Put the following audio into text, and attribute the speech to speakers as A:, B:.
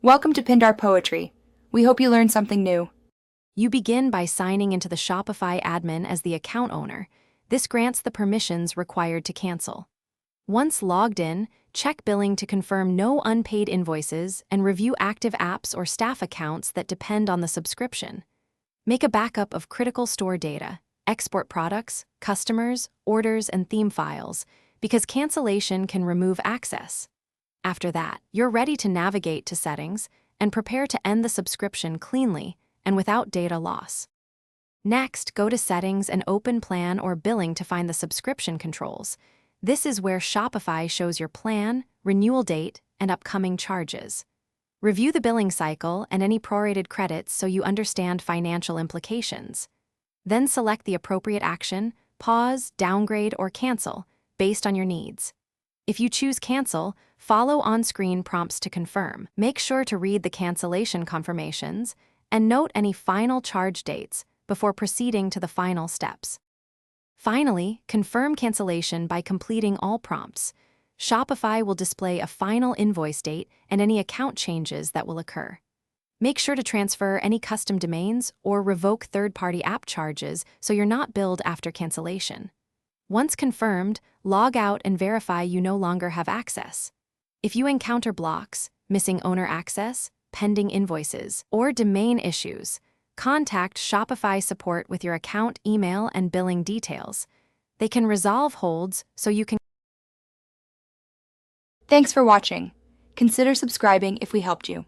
A: Welcome to Pindar Poetry. We hope you learned something new.
B: You begin by signing into the Shopify admin as the account owner. This grants the permissions required to cancel. Once logged in, check billing to confirm no unpaid invoices and review active apps or staff accounts that depend on the subscription. Make a backup of critical store data, export products, customers, orders, and theme files, because cancellation can remove access. After that, you're ready to navigate to settings and prepare to end the subscription cleanly and without data loss. Next, go to Settings and open Plan or Billing to find the subscription controls. This is where Shopify shows your plan, renewal date, and upcoming charges. Review the billing cycle and any prorated credits so you understand financial implications. Then select the appropriate action, pause, downgrade, or cancel, based on your needs. If you choose Cancel, follow on-screen prompts to confirm. Make sure to read the cancellation confirmations and note any final charge dates before proceeding to the final steps. Finally, confirm cancellation by completing all prompts. Shopify will display a final invoice date and any account changes that will occur. Make sure to transfer any custom domains or revoke third-party app charges so you're not billed after cancellation. Once confirmed, log out and verify you no longer have access. If you encounter blocks, missing owner access, pending invoices, or domain issues, contact Shopify support with your account email and billing details. They can resolve holds so you can.
A: Thanks for watching. Consider subscribing if we helped you.